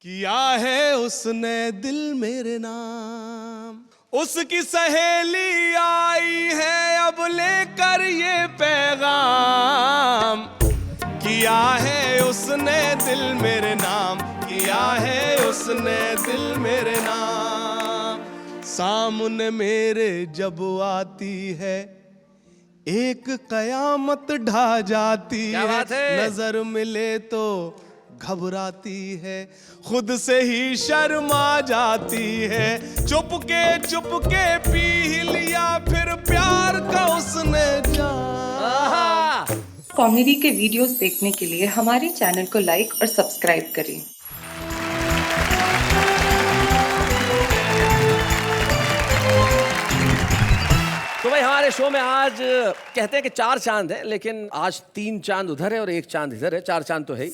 किया है उसने दिल मेरे नाम, उसकी सहेली आई है अब लेकर ये पैगाम। किया है उसने दिल मेरे नाम, किया है उसने दिल मेरे नाम। सामने मेरे जब आती है एक कयामत ढा जाती है, नजर मिले तो घबराती है, खुद से ही शर्मा जाती है। चुपके पी लिया फिर प्यार का उसने जाम। कॉमेडी के वीडियोस देखने के लिए हमारे चैनल को लाइक और सब्सक्राइब करें। तो भाई हमारे शो में आज कहते हैं कि 4 चांद है, लेकिन आज 3 चांद उधर है और 1 चांद इधर है। 4 चांद तो है ही।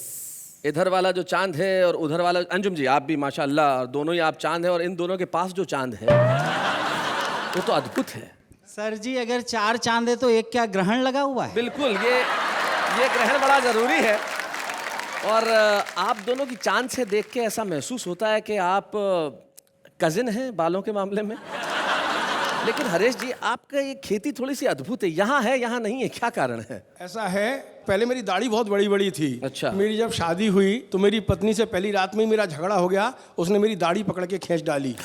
इधर वाला जो चांद है और उधर वाला, अंजुम जी आप भी माशाल्लाह दोनों ही आप चांद है, और इन दोनों के पास जो चांद है वो तो अद्भुत है। सर जी अगर 4 चांद है तो एक क्या ग्रहण लगा हुआ है? बिल्कुल, ये ग्रहण बड़ा जरूरी है। और आप दोनों की चांद से देख के ऐसा महसूस होता है कि आप कजिन हैं बालों के मामले में। लेकिन हरेश जी आपका ये खेती थोड़ी सी अद्भुत है, यहाँ है यहाँ नहीं है, क्या कारण है? ऐसा है, पहले मेरी दाढ़ी बहुत बड़ी बड़ी थी। अच्छा। मेरी जब शादी हुई तो मेरी पत्नी से पहली रात में ही मेरा झगड़ा हो गया, उसने मेरी दाढ़ी पकड़ के खींच डाली।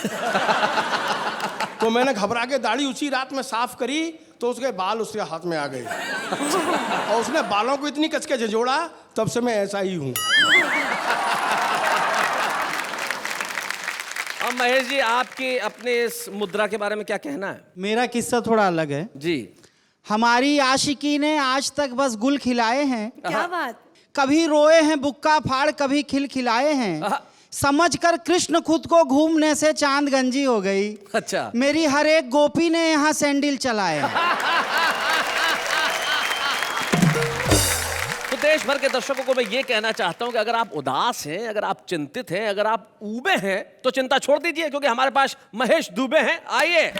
तो मैंने घबरा के दाढ़ी उसी रात में साफ करी तो उसके बाल उसके हाथ में आ गए। और उसने बालों को इतनी कस के झंझोड़ा, तब से मैं ऐसा ही हूँ। अब महेश जी आपके अपने इस मुद्रा के बारे में क्या कहना है? मेरा किस्सा थोड़ा अलग है जी। हमारी आशिकी ने आज तक बस गुल खिलाए हैं। क्या बात? कभी रोए हैं बुक्का फाड़, कभी खिलखिलाए हैं। समझकर कृष्ण खुद को घूमने से चांद गंजी हो गई। अच्छा। मेरी हर एक गोपी ने यहाँ सैंडल चलाए। तो देश भर के दर्शकों को मैं ये कहना चाहता हूं कि अगर आप उदास हैं, अगर आप चिंतित हैं, अगर आप ऊबे हैं तो चिंता छोड़ दीजिए, क्योंकि हमारे पास महेश दुबे हैं। आइए।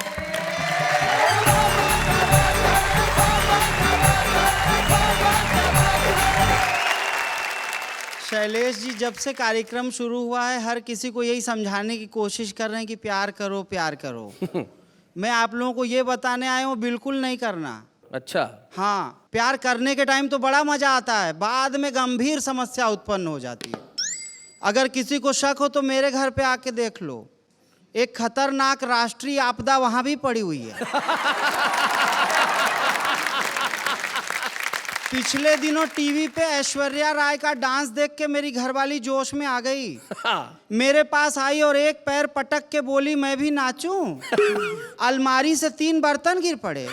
शैलेश जी जब से कार्यक्रम शुरू हुआ है हर किसी को यही समझाने की कोशिश कर रहे हैं कि प्यार करो प्यार करो। मैं आप लोगों को ये बताने आया हूँ बिल्कुल नहीं करना। अच्छा। हाँ, प्यार करने के टाइम तो बड़ा मजा आता है, बाद में गंभीर समस्या उत्पन्न हो जाती है। अगर किसी को शक हो तो मेरे घर पे आके देख लो, एक खतरनाक राष्ट्रीय आपदा वहां भी पड़ी हुई है। पिछले दिनों टीवी पे ऐश्वर्या राय का डांस देख के मेरी घरवाली जोश में आ गई। मेरे पास आई और एक पैर पटक के बोली मैं भी नाचूं। अलमारी से 3 बर्तन गिर पड़े।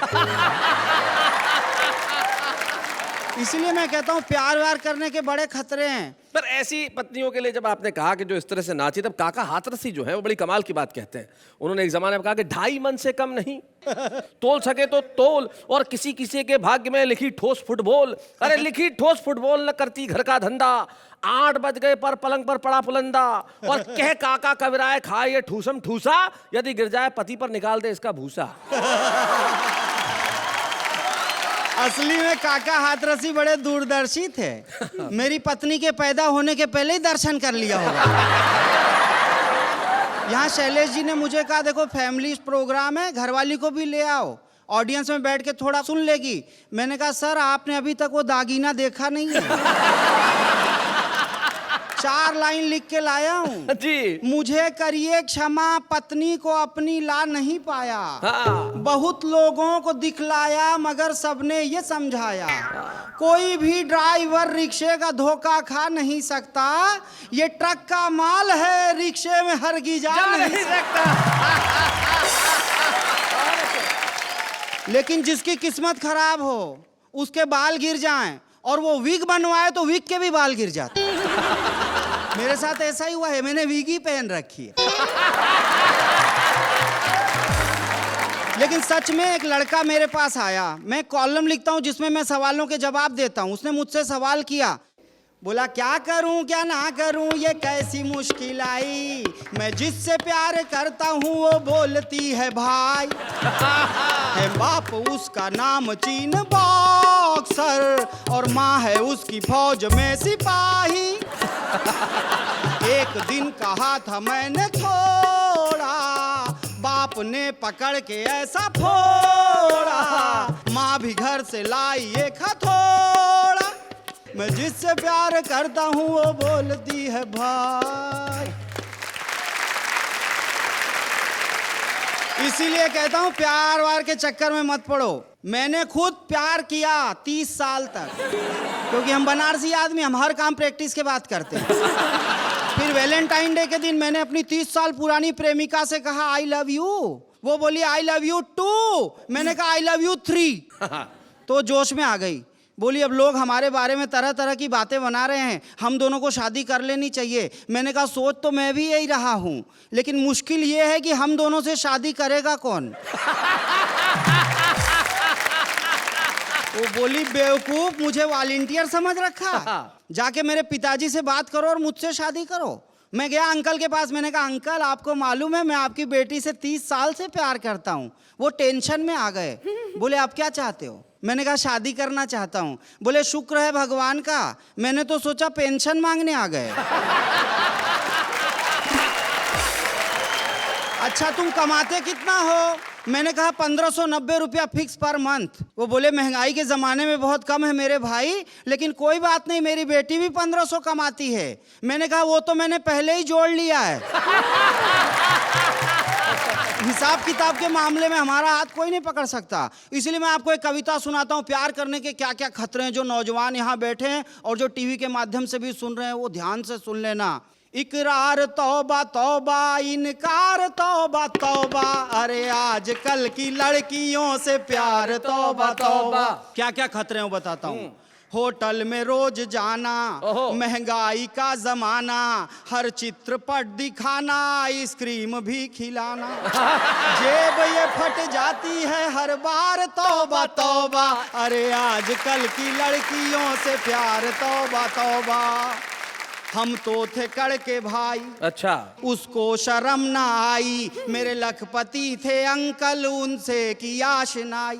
इसलिए मैं कहता हूँ प्यार व्यार करने के बड़े खतरे हैं। पर ऐसी पत्नियों के लिए जब आपने कहा कि जो इस तरह से नाची, तब काका हाथरसी जो है वो बड़ी कमाल की बात कहते हैं। उन्होंने एक जमाने में कहा कि 2.5 मन से कम नहीं, तोल सके तो तोल, और किसी किसी के भाग्य में लिखी ठोस फुटबॉल। अरे लिखी ठोस फुटबॉल न करती घर का धंधा, 8 बज गए पर पलंग पर पड़ा पुलंदा, और कह काका कबराए खाए ये ठूसम ठूसा, यदि गिर जाए पति पर निकाल दे इसका भूसा। असली में काका हाथरसी बड़े दूरदर्शी थे। मेरी पत्नी के पैदा होने के पहले ही दर्शन कर लिया होगा। यहाँ शैलेश जी ने मुझे कहा देखो फैमिली प्रोग्राम है, घरवाली को भी ले आओ, ऑडियंस में बैठ के थोड़ा सुन लेगी। मैंने कहा सर आपने अभी तक वो दागीना देखा नहीं है। 4 लाइन लिख के लाया हूँ जी। मुझे करिए क्षमा पत्नी को अपनी ला नहीं पाया। हाँ। बहुत लोगों को दिखलाया मगर सबने ये समझाया, कोई भी ड्राइवर रिक्शे का धोखा खा नहीं सकता, ये ट्रक का माल है रिक्शे में हरगिज जा नहीं सकता। लेकिन जिसकी किस्मत खराब हो, उसके बाल गिर जाएं और वो विग बनवाए तो विग के भी बाल गिर जाते। मेरे साथ ऐसा ही हुआ है, मैंने विग ही पहन रखी है। लेकिन सच में एक लड़का मेरे पास आया, मैं कॉलम लिखता हूँ जिसमें मैं सवालों के जवाब देता हूँ। उसने मुझसे सवाल किया, बोला क्या करूं क्या ना करूं ये कैसी मुश्किल आई, मैं जिससे प्यार करता हूं वो बोलती है भाई, है बाप उसका नाम चीन बॉक्सर और माँ है उसकी फौज में सिपाही। एक दिन कहा था मैंने थोड़ा, बाप ने पकड़ के ऐसा फोड़ा, माँ भी घर से लाई एक हथौड़ा। मैं जिससे प्यार करता हूँ वो बोलती है भाई। इसीलिए कहता हूँ प्यार वार के चक्कर में मत पड़ो। मैंने खुद प्यार किया 30 साल तक, क्योंकि हम बनारसी आदमी, हम हर काम प्रैक्टिस के बाद करते हैं। फिर वैलेंटाइन डे के दिन मैंने अपनी 30 साल पुरानी प्रेमिका से कहा आई लव यू। वो बोली आई लव यू 2। मैंने कहा आई लव यू 3। तो जोश में आ गई, बोली अब लोग हमारे बारे में तरह तरह की बातें बना रहे हैं, हम दोनों को शादी कर लेनी चाहिए। मैंने कहा सोच तो मैं भी यही रहा हूँ, लेकिन मुश्किल ये है कि हम दोनों से शादी करेगा कौन। वो बोली बेवकूफ, मुझे वॉलंटियर समझ रखा, जाके मेरे पिताजी से बात करो और मुझसे शादी करो। मैं गया अंकल के पास, मैंने कहा अंकल आपको मालूम है मैं आपकी बेटी से 30 साल से प्यार करता हूँ। वो टेंशन में आ गए, बोले आप क्या चाहते हो। मैंने कहा शादी करना चाहता हूँ। बोले शुक्र है भगवान का, मैंने तो सोचा पेंशन मांगने आ गए। अच्छा तुम कमाते कितना हो। मैंने कहा 1590 रुपया फिक्स पर मंथ। वो बोले महंगाई के ज़माने में बहुत कम है मेरे भाई, लेकिन कोई बात नहीं मेरी बेटी भी 1500 कमाती है। मैंने कहा वो तो मैंने पहले ही जोड़ लिया है। हिसाब किताब के मामले में हमारा हाथ कोई नहीं पकड़ सकता। इसलिए मैं आपको एक कविता सुनाता हूँ, प्यार करने के क्या क्या खतरे हैं। जो नौजवान यहाँ बैठे हैं और जो टीवी के माध्यम से भी सुन रहे हैं वो ध्यान से सुन लेना। इकरार तौबा तौबा, इनकार तौबा तौबा, अरे आजकल की लड़कियों से प्यार तौबा तौबा। क्या क्या खतरे हैं बताता हूँ। होटल में रोज जाना, महंगाई का जमाना, हर चित्रपट दिखाना, आइसक्रीम भी खिलाना, जेब ये फट जाती है हर बार तौबा तौबा, अरे आजकल की लड़कियों से प्यार तौबा तौबा। हम तो थे कड़के भाई, अच्छा उसको शर्म ना आई, मेरे लखपति थे अंकल उनसे की आशनाई।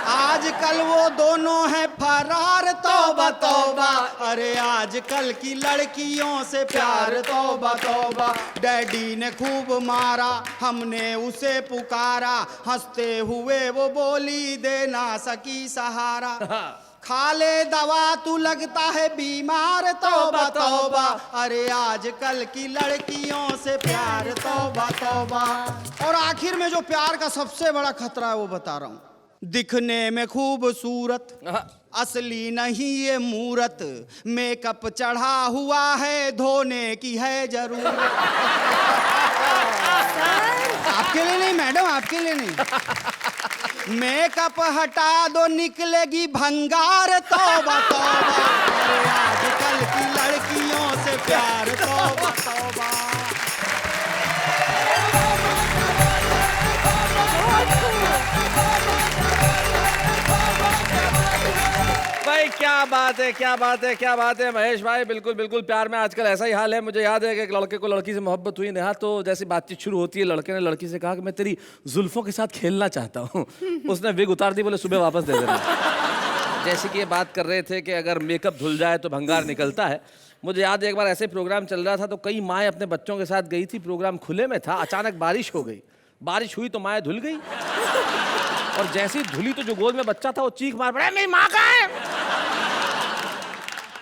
आजकल वो दोनों हैं फरार तौबा तौबा, अरे आजकल की लड़कियों से प्यार तौबा तौबा। डैडी ने खूब मारा, हमने उसे पुकारा, हंसते हुए वो बोली दे ना सकी सहारा। खा ले दवा तू लगता है बीमार तौबा तौबा, अरे आजकल की लड़कियों से प्यार तौबा तौबा। और आखिर में जो प्यार का सबसे बड़ा खतरा है वो बता रहा हूँ। दिखने में खूबसूरत, असली नहीं ये मूरत, मेकअप चढ़ा हुआ है धोने की है जरूरत। आपके लिए नहीं मैडम, आपके लिए नहीं। मेकअप हटा दो निकलेगी भंगार तौबा तौबा, अरे आजकल की लड़कियों से प्यार तौबा तौबा। भाई क्या बात है, क्या बात है, क्या बात है महेश भाई। बिल्कुल बिल्कुल, प्यार में आजकल ऐसा ही हाल है। मुझे याद है कि एक लड़के को लड़की से मोहब्बत हुई नेहा, तो जैसी बातचीत शुरू होती है लड़के ने लड़की से कहा कि मैं तेरी जुल्फों के साथ खेलना चाहता हूँ। उसने विग उतार दी, बोले सुबह वापस दे देना। जैसे कि ये बात कर रहे थे कि अगर मेकअप धुल जाए तो भंगार निकलता है। मुझे याद है एक बार ऐसे प्रोग्राम चल रहा था तो कई माएँ अपने बच्चों के साथ गई थी, प्रोग्राम खुले में था, अचानक बारिश हो गई। बारिश हुई तो माएँ धुल गई, और जैसे ही धुली तो जो गोद में बच्चा था वो चीख मार पड़ा मेरी माँ कहाँ है।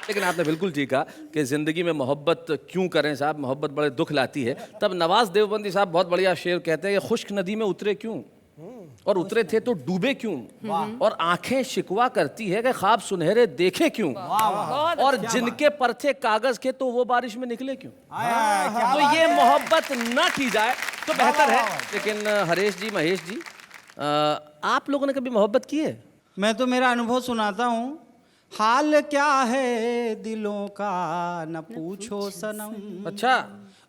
लेकिन आपने बिल्कुल ठीक कहा कि ज़िंदगी में मोहब्बत क्यों करें साहब, मोहब्बत बड़े दुख लाती है। तब नवाज देवबंदी साहब बहुत बढ़िया शेर कहते हैं कि खुश्क नदी में उतरे क्यों, और उतरे थे तो डूबे क्यों, और आंखें शिकवा करती है कि ख्वाब सुनहरे देखे क्यों, और जिनके पर थे कागज के तो वो बारिश में निकले क्यों। तो ये मोहब्बत न की जाए तो बेहतर है। लेकिन हरेश जी, महेश जी, आप लोगों ने कभी मोहब्बत की है? मैं तो मेरा अनुभव सुनाता हूँ। हाल क्या है दिलों का न पूछो सनम, अच्छा,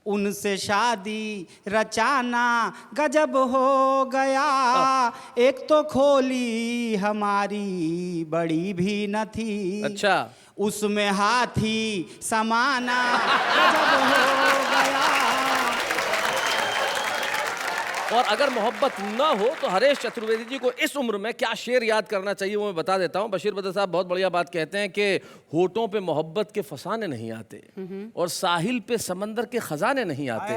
उनसे शादी रचाना गजब हो गया। एक तो खोली हमारी बड़ी भी न थी, अच्छा, उसमें हाथी समाना गजब हो गया। और अगर मोहब्बत ना हो तो हरेश चतुर्वेदी जी को इस उम्र में क्या शेर याद करना चाहिए वो मैं बता देता हूँ। बशीर बदर साहब बहुत बढ़िया बात कहते हैं कि होठों पे मोहब्बत के फसाने नहीं आते और साहिल पे समंदर के खजाने नहीं आते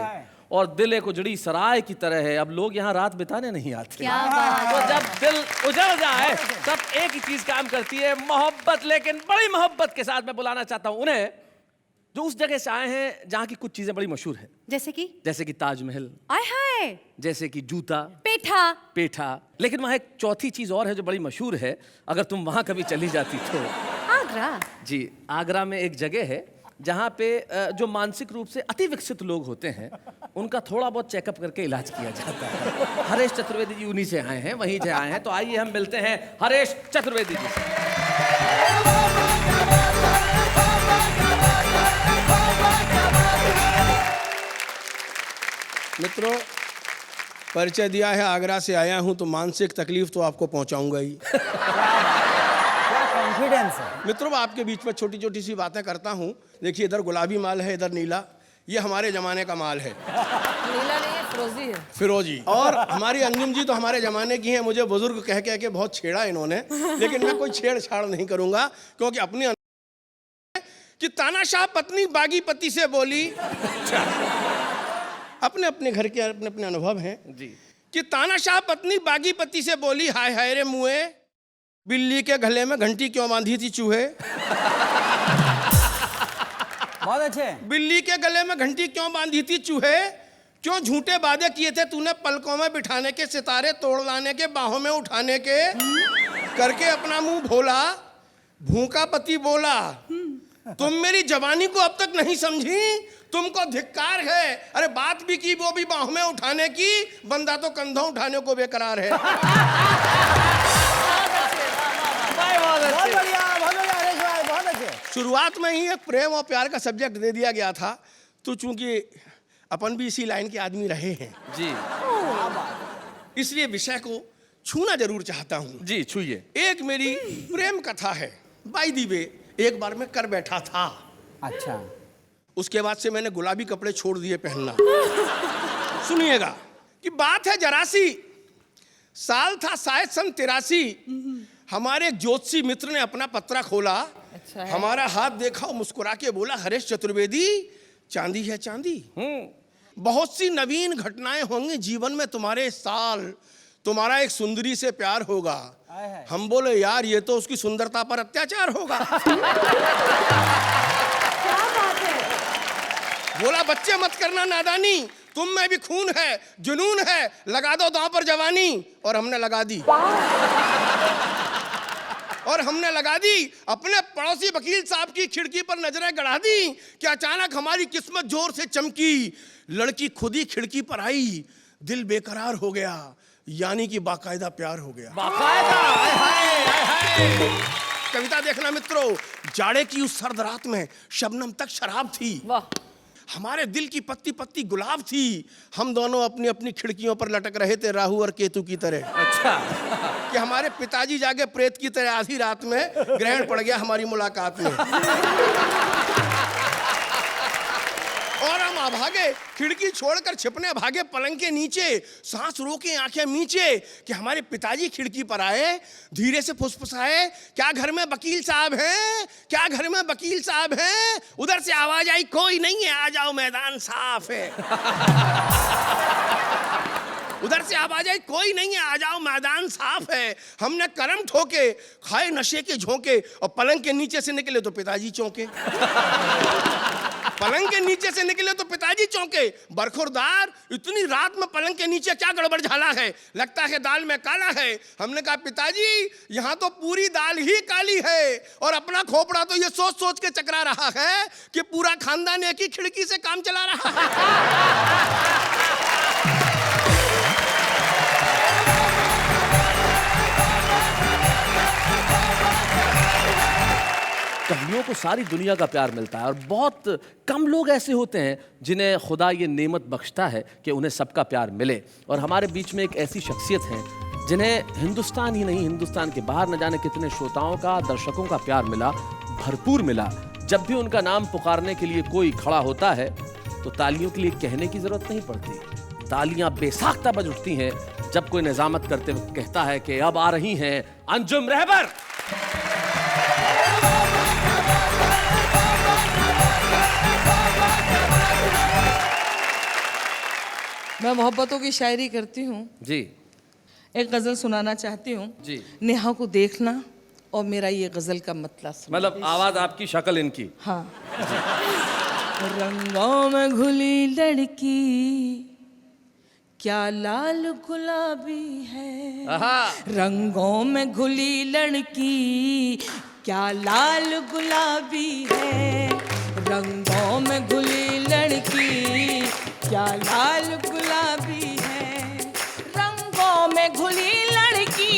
और दिल एक उजड़ी सराय की तरह है, अब लोग यहाँ रात बिताने नहीं आते। क्या बात तो जब दिल उजड़ जाए तब एक ही चीज काम करती है, मोहब्बत। लेकिन बड़ी मोहब्बत के साथ मैं बुलाना चाहता हूँ उन्हें जो उस जगह से आए हैं जहाँ की कुछ चीजें बड़ी मशहूर हैं, जैसे कि ताजमहल, आय हाय, जैसे कि जूता, पेठा। लेकिन वहाँ एक चौथी चीज और है जो बड़ी मशहूर है, अगर तुम वहाँ कभी चली जाती तो। आगरा। जी, आगरा में एक जगह है जहाँ पे जो मानसिक रूप से अति विकसित लोग होते हैं उनका थोड़ा बहुत चेकअप करके इलाज किया जाता है। हरेश चतुर्वेदी जी उन्हीं से आए हैं, वहीं से आए हैं। तो आइए हम मिलते हैं हरेश चतुर्वेदी जी से। मित्रों, परिचय दिया है, आगरा से आया हूं तो मानसिक तकलीफ तो आपको पहुंचाऊंगा ही। कॉन्फिडेंस है। मित्रों, आपके बीच में छोटी छोटी सी बातें करता हूं। देखिए, इधर गुलाबी माल है, इधर नीला। ये हमारे जमाने का माल है, नीला नहीं है, फिरोजी है। फिरोजी। और हमारी अंजुम जी तो हमारे जमाने की हैं। मुझे बुजुर्ग कह कह के बहुत छेड़ा इन्होंने, लेकिन मैं कोई छेड़छाड़ नहीं करूंगा क्योंकि अपनी कि तानाशाह पत्नी बागी पति से बोली। अपने अपने घर के अपने अपने अनुभव हैं जी। कि तानाशाह पत्नी बागी पति से बोली, हाय हाय रे मुए, बिल्ली के गले में घंटी क्यों बांधी थी चूहे। बहुत अच्छे। बिल्ली के गले में घंटी क्यों बांधी थी चूहे, क्यों झूठे वादे किए थे तूने पलकों में बिठाने के, सितारे तोड़ लाने के, बाहों में उठाने के, करके अपना मुंह भोला। भूखा पति बोला, तुम मेरी जवानी को अब तक नहीं समझी, तुमको धिक्कार है। अरे बात भी की, वो भी बाहों में उठाने की, बंदा तो कंधों उठाने को बेकरार है। बहुत बढ़िया हरेश भाई, बहुत अच्छे। शुरुआत में ही एक प्रेम और प्यार का सब्जेक्ट दे दिया गया था, तो चूंकि अपन भी इसी लाइन के आदमी रहे हैं जी, इसलिए विषय को छूना जरूर चाहता हूँ। जी छूइए। एक मेरी प्रेम कथा है। बाय दी वे, एक बार मैं कर बैठा था। अच्छा। उसके बाद से मैंने गुलाबी कपड़े छोड़ दिए पहनना। सुनिएगा कि बात है जरा सी, साल था शायद सन 83। हमारे एक ज्योतिषी मित्र ने अपना पत्रा खोला। अच्छा है। हमारा हाथ देखा और मुस्कुरा के बोला, हरेश चतुर्वेदी, चांदी है चांदी। बहुत सी नवीन घटनाएं होंगी जीवन में तुम्हारे इस साल, तुम्हारा एक सुंदरी से प्यार होगा। हम बोले, यार ये तो उसकी सुंदरता पर अत्याचार होगा। बोला, बच्चे मत करना नादानी, तुम में भी खून है, जुनून है, लगा दो दांव पर जवानी। और हमने लगा दी। और हमने लगा दी। अपने पड़ोसी वकील साहब की खिड़की पर नजरें गड़ा दी कि अचानक हमारी किस्मत जोर से चमकी। लड़की खुद ही खिड़की पर आई, दिल बेकरार हो गया, यानी कि बाकायदा प्यार हो गया। कविता देखना मित्रों, जाड़े की उस सर्द रात में शबनम तक शराब थी। वाह। हमारे दिल की पत्ती पत्ती गुलाब थी। हम दोनों अपनी अपनी खिड़कियों पर लटक रहे थे राहु और केतु की तरह। अच्छा। कि हमारे पिताजी जागे प्रेत की तरह आधी रात में, ग्रहण पड़ गया हमारी मुलाकात में। और हम भागे, खिड़की छोड़कर छिपने भागे पलंग के नीचे, सांस रोके आंखें नीचे कि हमारे पिताजी खिड़की पर आए, धीरे से फुसफुसाए, क्या घर में वकील साहब हैं, क्या घर में वकील साहब हैं। उधर से आवाज आई, कोई नहीं है, आ जाओ मैदान साफ है। उधर से आवाज आई, कोई नहीं है, आ जाओ मैदान साफ है। हमने करम ठोके, खाए नशे के झोंके और पलंग के नीचे से निकले तो पिताजी चौंके। पलंग के नीचे से निकले तो पिताजी चौंके। बरखुरदार, इतनी रात में पलंग के नीचे क्या गड़बड़ झाला है, लगता है दाल में काला है। हमने कहा, पिताजी यहाँ तो पूरी दाल ही काली है। और अपना खोपड़ा तो ये सोच सोच के चकरा रहा है कि पूरा खानदान एक ही खिड़की से काम चला रहा है। कवियों को सारी दुनिया का प्यार मिलता है और बहुत कम लोग ऐसे होते हैं जिन्हें खुदा ये नेमत बख्शता है कि उन्हें सबका प्यार मिले। और हमारे बीच में एक ऐसी शख्सियत है जिन्हें हिंदुस्तान ही नहीं, हिंदुस्तान के बाहर न जाने कितने श्रोताओं का, दर्शकों का प्यार मिला, भरपूर मिला। जब भी उनका नाम पुकारने के लिए कोई खड़ा होता है तो तालियों के लिए कहने की जरूरत नहीं पड़ती, तालियां बेसाख्ता बज उठती हैं जब कोई निजामत करते हुए कहता है कि अब आ रही हैं अंजुम रहबर। मैं मोहब्बतों की शायरी करती हूँ। जी एक गजल सुनाना चाहती हूँ। जी। नेहा को देखना और मेरा ये गजल का मतलब सुनना। मतलब आवाज आपकी, शक्ल इनकी। हाँ। रंगों में घुली लड़की क्या लाल गुलाबी है। आहा। रंगों में घुली लड़की क्या लाल गुलाबी है। रंगों में घुली लड़की क्या लाल गुलाबी है। रंगों में घुली लड़की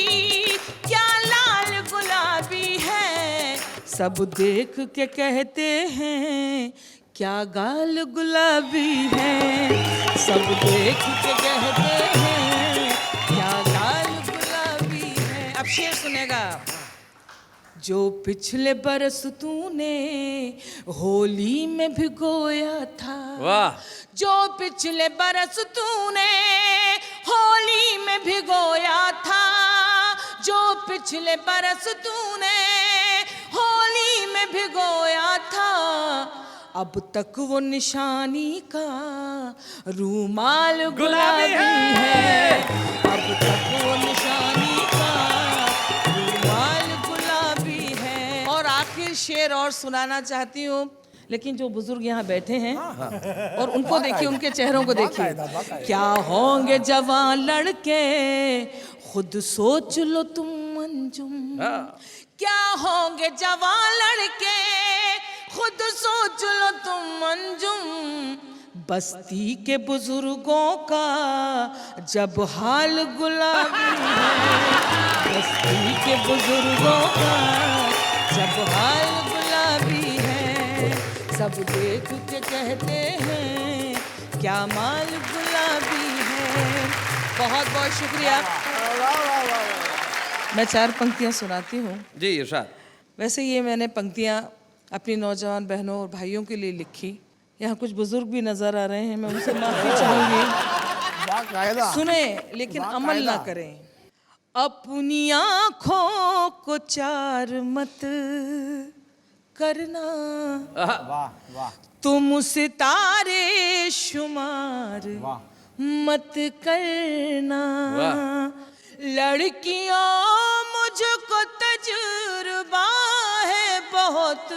क्या लाल गुलाबी है। सब देख के कहते हैं क्या गाल गुलाबी है। सब देख के कहते हैं क्या गाल गुलाबी है। अब शेर सुनेगा। जो पिछले बरस तूने होली में भिगोया था। वाह। जो पिछले बरस तूने होली में भिगोया था। जो पिछले बरस तूने होली में भिगोया था। अब तक वो निशानी का रूमाल गुलाबी है। अब तक वो निशानी का रूमाल गुलाबी है। और आखिर शेर और सुनाना चाहती हूँ, लेकिन जो बुजुर्ग यहाँ बैठे हैं और उनको देखिए, उनके चेहरों को देखिए। क्या होंगे जवान लड़के खुद सोच लो तुम अंजुम। क्या होंगे जवान लड़के खुद सोच लो तुम अंजुम। बस्ती के बुजुर्गों का जब हाल गुलाबी है। बस्ती के बुजुर्गों का जब हाल गुलाबी है। सब देख के कहते हैं क्या माल गुलाबी है। बहुत बहुत शुक्रिया। मैं 4 पंक्तियां सुनाती हूँ। जी इरशाद। वैसे ये मैंने पंक्तियां अपनी नौजवान बहनों और भाइयों के लिए लिखी। यहाँ कुछ बुजुर्ग भी नजर आ रहे हैं, मैं उनसे माफी चाहूंगी। सुने लेकिन अमल ना करें। अपनी आँखों को 4 मत करना। तुम सितारे शुमार मत करना। लड़कियों मुझको तजुर्बा है बहुत।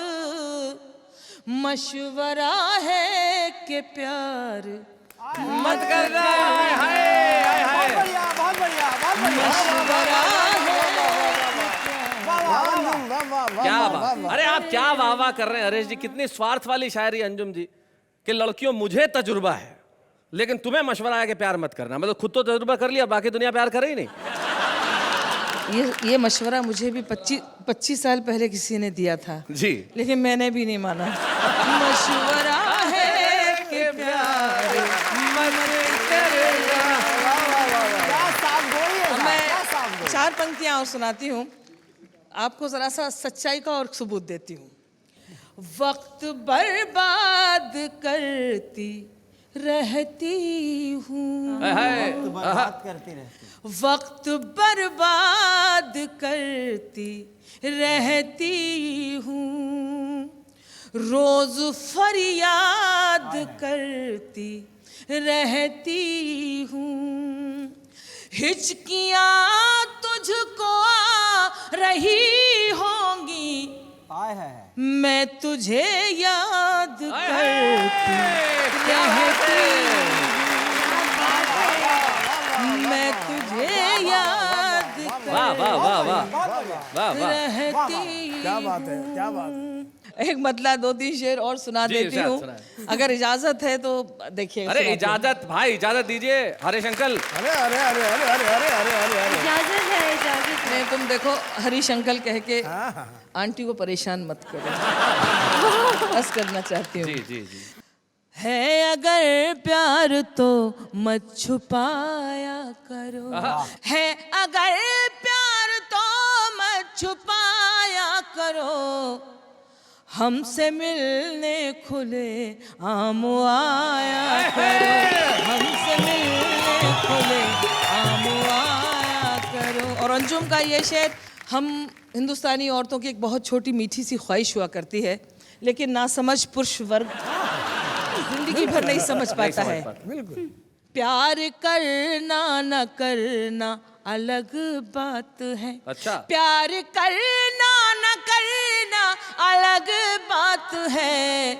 मशवरा है कि प्यार मत करना। मशवरा है। क्या बात। अरे आप क्या वाह वाह कर रहे हैं हरीश जी। कितनी स्वार्थ वाली शायरी अंजुम जी कि लड़कियों मुझे तजुर्बा है लेकिन तुम्हें मशवरा है कि प्यार मत करना। मतलब खुद तो तजुर्बा कर लिया, बाकी दुनिया प्यार करे ही नहीं। ये मशवरा मुझे भी 25 साल पहले किसी ने दिया था जी, लेकिन मैंने भी नहीं माना। मशवरा है कि प्यार मत करना। मैं 4 पंक्तियां और सुनाती हूँ, आपको जरा सा सच्चाई का और सबूत देती हूँ। वक्त बर्बाद करती रहती हूँ। वक्त बर्बाद करती रहती हूँ। रोज फरियाद करती रहती हूँ। हिचकियाँ तुझको आ रही होंगी। मैं तुझे याद करती रहती हूँ। मैं तुझे याद रहती। क्या बात है, क्या बात है। एक मतलब 2-3 शेर और सुना जी, देती हूँ, अगर इजाजत है तो देखिए। अरे इजाजत भाई, इजाजत दीजिए हरीश अंकल। अरे अरे अरे अरे अरे अरे अरे अरे इजाजत है, इजाजत है। तुम देखो हरीश अंकल कह के आंटी को परेशान मत करो। बस करना चाहती हूँ। जी जी जी। है अगर प्यार तो मत छुपाया करो। है अगर प्यार तो मत छुपाया करो। हमसे मिलने खुले आम आया करो, हमसे मिलने खुले आम आया करो। और अंजुम का ये शेर, हम हिंदुस्तानी औरतों की एक बहुत छोटी मीठी सी ख्वाहिश हुआ करती है, लेकिन नासमझ पुरुष वर्ग जिंदगी भर नहीं समझ पाता है। प्यार करना न करना अलग बात है। अच्छा। प्यार करना न करना अलग बात है,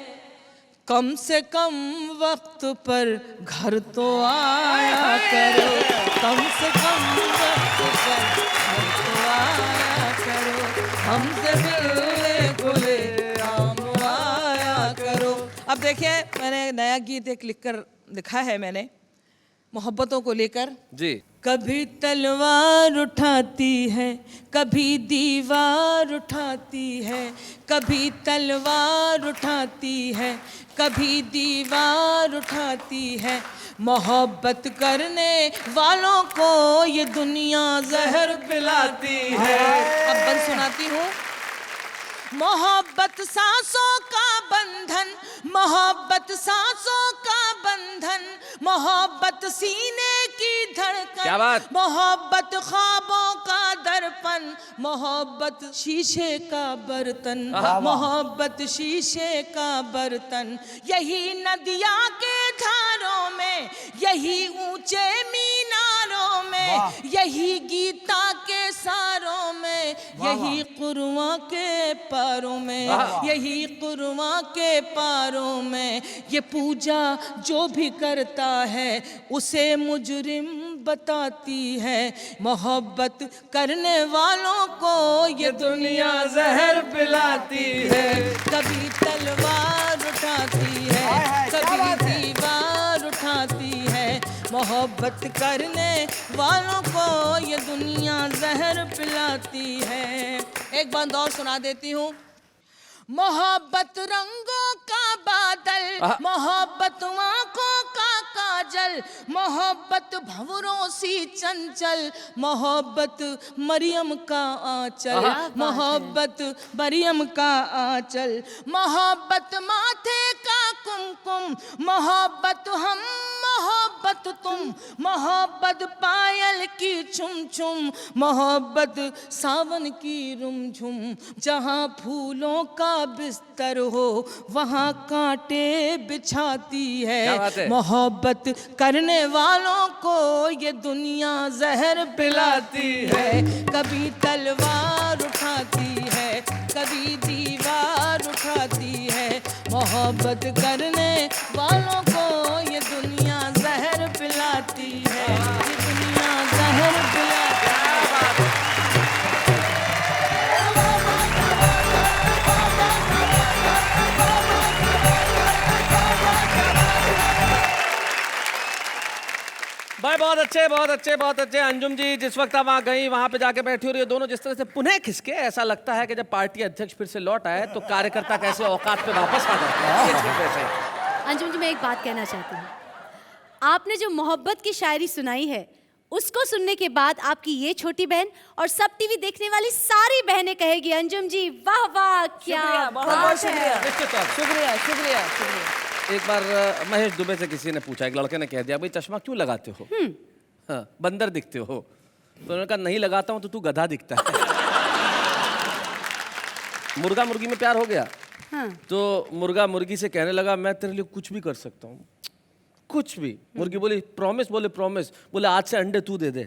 कम से कम वक्त पर घर तो आया करो, कम से कम वक्त पर घर तो आया करो, हमसे मिलने खुले आम आया करो। अब देखिए, मैंने नया गीत एक लिखा है मैंने मोहब्बतों को लेकर जी। कभी तलवार उठाती है, कभी दीवार उठाती है, कभी तलवार उठाती है, कभी दीवार उठाती है, मोहब्बत करने वालों को ये दुनिया जहर पिलाती है। अब बंद सुनाती हूँ। मोहब्बत सांसों का बंधन, मोहब्बत सांसों का बंधन, मोहब्बत सीने की धड़कन, क्या बात? मोहब्बत ख्वाबों का दर्पण, मोहब्बत शीशे का बर्तन, मोहब्बत शीशे का बर्तन, यही नदिया के धारों में, यही ऊंचे मीनारों में, यही गीता के सारों में, यही कुरआन के पारों में, यही कुरआन के पारों में, ये पूजा जो भी करता है उसे मुजरिम बताती है, मोहब्बत करने वालों को ये दुनिया जहर पिलाती है। कभी तलवार उठाती है, कभी दीवार उठाती है, मोहब्बत करने वालों को ये दुनिया जहर पिलाती है। एक बात और सुना देती हूँ। मोहब्बत रंगों का बादल, मोहब्बत आँखों का काजल, मोहब्बत भंवरों सी चंचल, मोहब्बत मरियम का आंचल, मोहब्बत मरियम का आंचल, मोहब्बत माथे का कुमकुम, मोहब्बत हम, मोहब्बत तुम, मोहब्बत पायल की छुम छुम, मोहब्बत सावन की रुमझुम, जहाँ फूलों का बिस्तर हो वहाँ कांटे बिछाती है, मोहब्बत करने वालों को ये दुनिया जहर पिलाती है। कभी तलवार उठाती है, कभी दीवार उठाती है, मोहब्बत करने वालों को ये दुनिया जहर पिलाती है, ये दुनिया जहर पिलाती है। भाई बहुत अच्छे, बहुत अच्छे, बहुत अच्छे। अंजुम जी जिस वक्त आप वहाँ गई, वहाँ पे जाके बैठी हो रही है, दोनों जिस तरह से पुनः खिसके, ऐसा लगता है कि जब पार्टी अध्यक्ष फिर से लौट आए तो कार्यकर्ता कैसे औकात पे वापस आ जाते हैं। ये ठीक वैसे ही। अंजुम जी, मैं एक बात कहना चाहती हूँ। आपने जो मोहब्बत की शायरी सुनाई है, उसको सुनने के बाद आपकी ये छोटी बहन और सब टीवी देखने वाली सारी बहनें कहेगी, अंजुम जी वाह वाह, क्या बात है। शुक्रिया, शुक्रिया, शुक्रिया। एक बार महेश दुबे से किसी ने पूछा, एक लड़के ने कह दिया, भाई चश्मा क्यों लगाते हो? हाँ, बंदर दिखते हो। तो उन्होंने कहा नहीं लगाता हूँ तो तू गधा दिखता है। मुर्गा मुर्गी में प्यार हो गया। हाँ। तो मुर्गा मुर्गी से कहने लगा, मैं तेरे लिए कुछ भी कर सकता हूँ, कुछ भी। मुर्गी बोली प्रॉमिस? बोले प्रॉमिस। बोले आज से अंडे तू दे दे।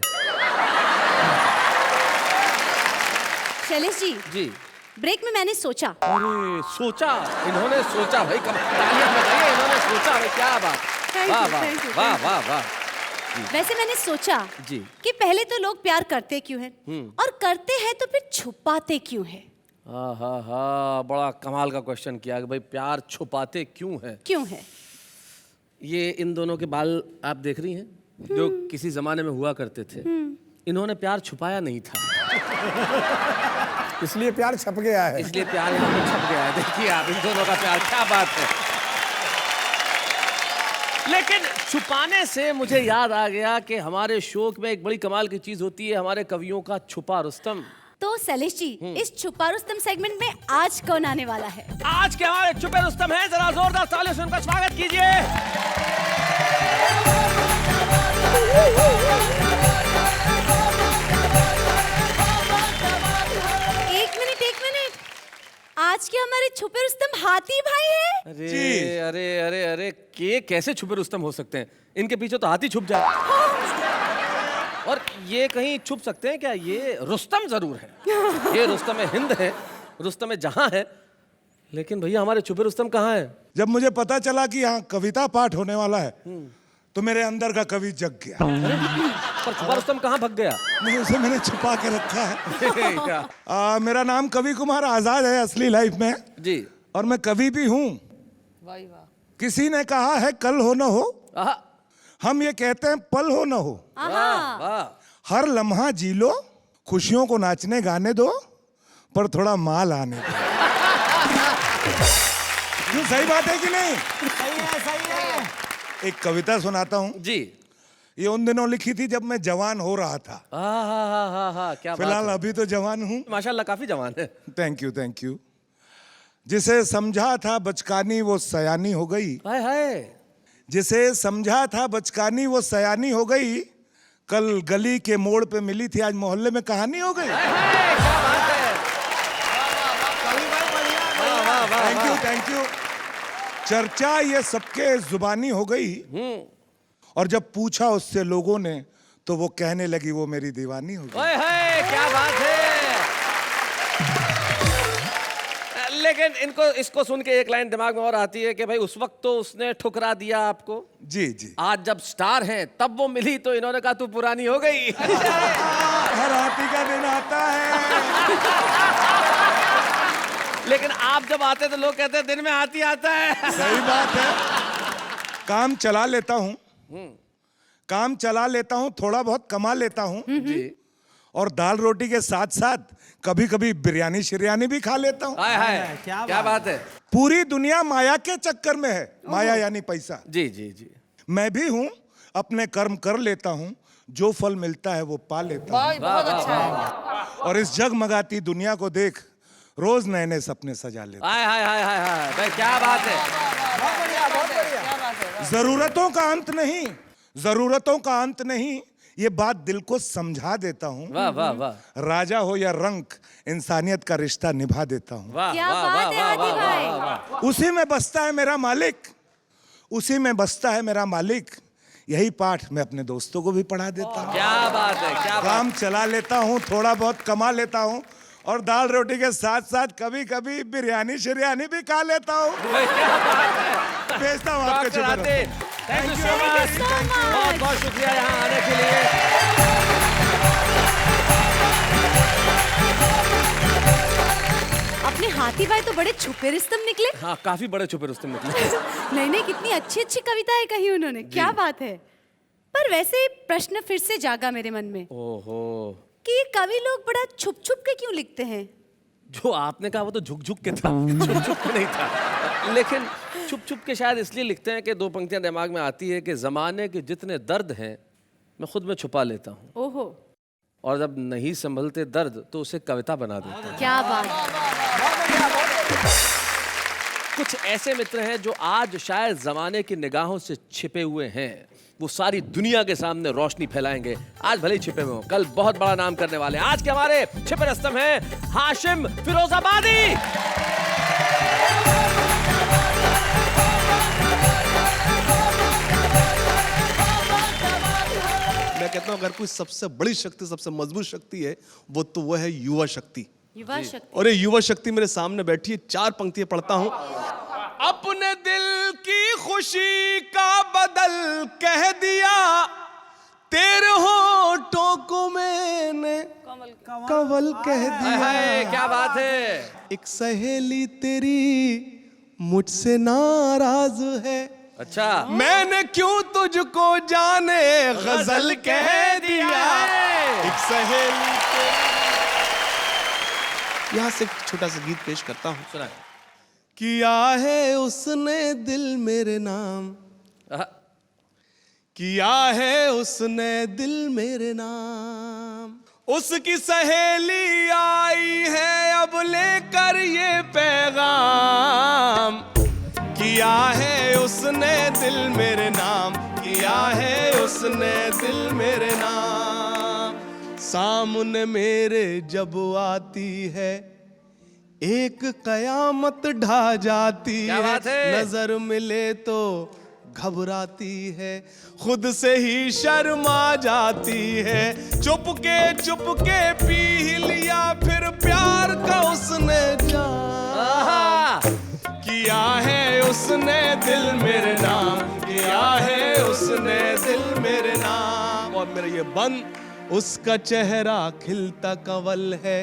शैलेश जी, जी। ब्रेक में मैंने सोचा। अरे सोचा, इन्होंने सोचा भाई, तालियां बजाइए, इन्होंने सोचा भाई, क्या बात। Thank वाह you, वाह thank you, वाह thank you. वाह वाह। वैसे मैंने सोचा जी। कि पहले तो लोग प्यार करते क्यों हैं, और करते हैं तो फिर छुपाते क्यों हैं? हाँ हाँ हाँ, बड़ा कमाल का क्वेश्चन किया कि भाई प्यार छुपाते क्यों है। क्यों है? ये इन दोनों के बाल आप देख रही हैं, जो किसी जमाने में हुआ करते थे। इन्होंने प्यार छुपाया नहीं था, इसलिए प्यार छप गया है। इसलिए प्यार यहाँ पे छप गया है। देखिए आप इन दोनों का प्यार, क्या बात है। लेकिन छुपाने से मुझे याद आ गया कि हमारे शो में एक बड़ी कमाल की चीज होती है, हमारे कवियों का छुपा रुस्तम। तो तो शैलेश जी, इस छुपा रुस्तम सेगमेंट में आज कौन आने वाला है? आज के हमारे छुपे रुस्तम हैं, जरा जोरदार तालियों से उनका स्वागत कीजिए। एक मिनट, आज के हमारे छुपे रुस्तम हाथी भाई है। अरे अरे अरे अरे, के कैसे छुपे रुस्तम हो सकते हैं? इनके पीछे तो हाथी छुप जाए। और ये कहीं छुप सकते हैं क्या? ये रुस्तम जरूर है, ये रुस्तम हिंद है, रुस्तम जहां है, लेकिन भैया हमारे छुपे रुस्तम कहाँ है? जब मुझे पता चला कि यहाँ कविता पाठ होने वाला है तो मेरे अंदर का कवि जग गया। पर छुपा रुस्तम कहाँ भग गया? नहीं, उसे मैंने छुपा के रखा है। क्या? मेरा नाम कवि कुमार आजाद है असली लाइफ में, जी। और मैं कवि भी हूँ। किसी ने कहा है कल हो न हो, आहा, हम ये कहते हैं पल हो न हो। वाह वाह। हर लम्हा जी लो, खुशियों को नाचने गाने दो, पर थोड़ा माल आने दो। क्यों, सही बात है कि नहीं? सही है। एक कविता सुनाता हूँ। जी। ये उन दिनों लिखी थी जब मैं जवान हो रहा था। क्या बात फिलहाल है। अभी तो जवान हूँ। माशाल्लाह काफी जवान है। Thank you thank you. जिसे समझा था बचकानी वो सयानी हो गई। हाय हाय। जिसे समझा था बचकानी वो सयानी हो गई। कल गली के मोड़ पे मिली थी, आज मोहल्ले में कहानी हो गई। क्या बात है। Thank you. चर्चा ये सबके जुबानी हो गई, और जब पूछा उससे लोगों ने तो वो कहने लगी वो मेरी दीवानी हो गई। ओए हाय, क्या बात है। लेकिन इसको सुन के एक लाइन दिमाग में और आती है कि भाई उस वक्त तो उसने ठुकरा दिया आपको। जी जी। आज जब स्टार हैं तब वो मिली तो इन्होंने कहा तू पुरानी हो गई। हर हाथी का दिन आता है। लेकिन आप जब आते तो लोग कहते हैं दिन में हाथी आता है। सही बात है। काम चला लेता हूँ, थोड़ा बहुत कमा लेता हूँ जी। और दाल रोटी के साथ साथ कभी कभी बिरयानी शिरयानी भी खा लेता हूँ। हाय हाय, क्या बात है। पूरी दुनिया माया के चक्कर में है, माया यानी पैसा। जी जी जी। मैं भी हूँ, अपने कर्म कर लेता हूँ, जो फल मिलता है वो पा लेता हूँ। बहुत अच्छा है। और इस जगमगाती दुनिया को देख रोज नए नए सपने सजा लेता हाय हाय हाय हाय हाय, भाई क्या बात है। हूँ। जरूरतों का अंत नहीं, ये बात दिल को समझा देता हूँ। वाह वाह वाह। राजा हो या रंक, इंसानियत का रिश्ता निभा देता हूँ। वाह क्या वाह बात वाह है वाह हाथी वाह भाई। वाह वाह। उसी में बसता है मेरा मालिक। यही पाठ मैं अपने दोस्तों को भी पढ़ा देता हूँ। क्या बात है, क्या बात। काम चला लेता हूँ, थोड़ा बहुत कमा लेता हूँ, और दाल रोटी के साथ साथ कभी कभी बिरयानी शिरयानी भी खा लेता हूँ। भेजता हूँ आपके छुपे Rustam. Thank you so much. बहुत बहुत शुक्रिया यहाँ आने के लिए। अपने हाथी भाई तो बड़े छुपे रुस्तम निकले। हाँ, काफी बड़े छुपे रुस्तम निकले। नहीं, कितनी अच्छी अच्छी कविताएं कही उन्होंने, क्या बात है। पर वैसे प्रश्न फिर से जागा मेरे मन में ओहो, कि ये कवि लोग बड़ा छुप छुप के क्यों लिखते हैं? जो आपने कहा वो तो झुक झुक के था, छुप छुप के नहीं था। लेकिन छुप छुप के शायद इसलिए लिखते हैं कि दो पंक्तियां दिमाग में आती है कि जमाने के जितने दर्द हैं मैं खुद में छुपा लेता हूँ, ओहो, और जब नहीं संभलते दर्द तो उसे कविता बना देता हूँ। क्या बात। कुछ ऐसे मित्र हैं जो आज शायद जमाने की निगाहों से छिपे हुए हैं, वो सारी दुनिया के सामने रोशनी फैलाएंगे। आज भले ही छिपे हुए हों, कल बहुत बड़ा नाम करने वाले हैं। आज के हमारे छिपे रुस्तम हैं हाशिम फिरोजाबादी। मैं कहता हूँ अगर कोई सबसे बड़ी शक्ति, सबसे मजबूत शक्ति है, वो है युवा शक्ति। युवा शक्ति। और ये युवा शक्ति मेरे सामने बैठी है। 4 पंक्तियां पढ़ता हूँ। अपने दिल की खुशी का बदल कह दिया, तेरे होठों को मैंने कंवल कह दिया। हाय, क्या बात है। एक सहेली तेरी मुझसे नाराज है, अच्छा, मैंने क्यों तुझको जाने गजल कह दिया। एक सहेली तेरी। यहाँ से एक छोटा सा गीत पेश करता हूँ। सुना। किया है उसने दिल मेरे नाम, किया है उसने दिल मेरे नाम, उसकी सहेली आई है अब लेकर ये पैगाम, किया है उसने दिल मेरे नाम, किया है उसने दिल मेरे नाम। सामने मेरे जब आती है एक कयामत ढा जाती क्या है, बात है? नजर मिले तो घबराती है, खुद से ही शर्मा जाती है। चुपके पी लिया फिर प्यार का उसने जाम, किया है उसने दिल मेरे नाम, किया है उसने दिल मेरे नाम। और मेरा ये बंद उसका चेहरा खिलता कंवल है,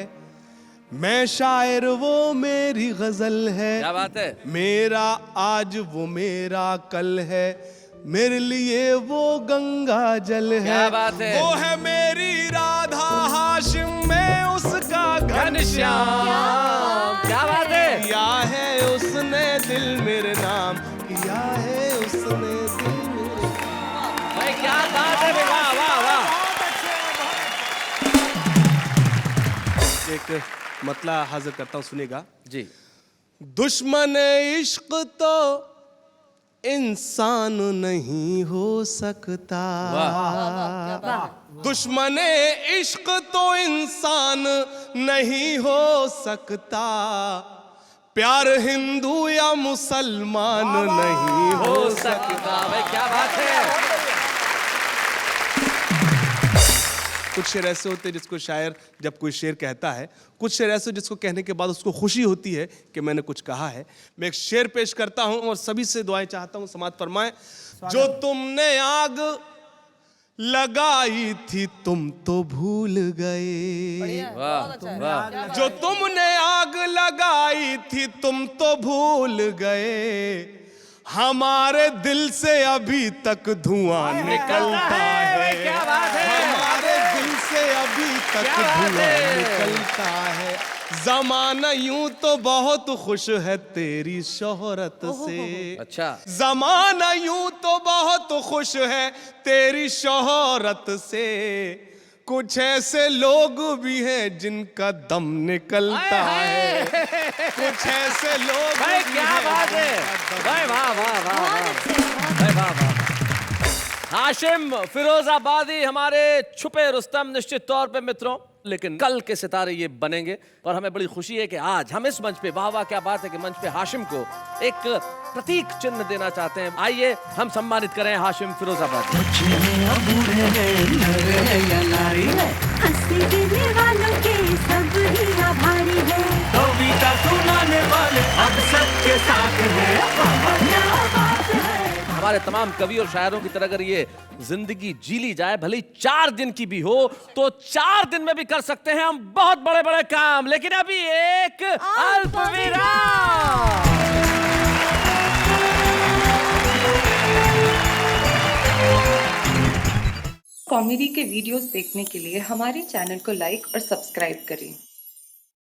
मैं शायर वो मेरी गजल है। क्या बात है? मेरा आज वो मेरा कल है, मेरे लिए वो गंगा जल है। क्या बात है? वो है मेरी राधा हाशिम, मैं उसका घनश्याम। क्या बात है? किया है उसने दिल मेरे नाम, किया है उसने दिल मेरे नाम। भाई क्या बात है, वाह वाह वाह। एक मतला हाजिर करता हूं, सुनिएगा जी। दुश्मन इश्क तो इंसान नहीं हो सकता, दुश्मन इश्क तो इंसान नहीं हो सकता, प्यार हिंदू या मुसलमान नहीं हो सकता। भाई क्या बात है? कुछ शेर ऐसे होते हैं जिसको शायर जब कोई शेर कहता है, कुछ शेर ऐसे जिसको कहने के बाद उसको खुशी होती है कि मैंने कुछ कहा है। मैं एक शेर पेश करता हूं और सभी से दुआएं चाहता हूं, समाअत फरमाएं। जो तुमने आग लगाई थी तुम तो भूल गए, वाह वाह। जो तुमने आग लगाई थी तुम तो भूल गए, हमारे दिल से अभी तक धुआं निकलता है। क्या बात है? हमारे दिल से अभी तक क्या बात धुआं है? निकलता है। जमाना यूं तो बहुत खुश है तेरी शोहरत से, अच्छा। जमाना यूं तो बहुत खुश है तेरी शोहरत से, कुछ ऐसे लोग भी हैं जिनका दम निकलता है, कुछ ऐसे लोग भाई भी क्या हैं बात है? जिनका दम भाई वाह वाह वाह वाह। भाई वाह वाह। हाशिम फिरोजाबादी हमारे छुपे रुस्तम निश्चित तौर पे मित्रों, लेकिन कल के सितारे ये बनेंगे। और हमें बड़ी खुशी है कि आज हम इस मंच पे, वाह वाह क्या बात है कि मंच पे हाशिम को एक प्रतीक चिन्ह देना चाहते हैं। आइए हम सम्मानित करें हाशिम फिरोजाबादी। हंसी देने वालों के सब ही आभारी है, कविता सुनाने वाले अब सबके साथ है, क्या बात है। हमारे तमाम कवि और शायरों की तरह अगर ये जिंदगी जी ली जाए, भले ही 4 दिन की भी हो, तो 4 दिन में भी कर सकते हैं हम बहुत बड़े बड़े काम। लेकिन अभी एक अल्प विराम। कॉमेडी के वीडियोस देखने के लिए हमारे चैनल को लाइक और सब्सक्राइब करें।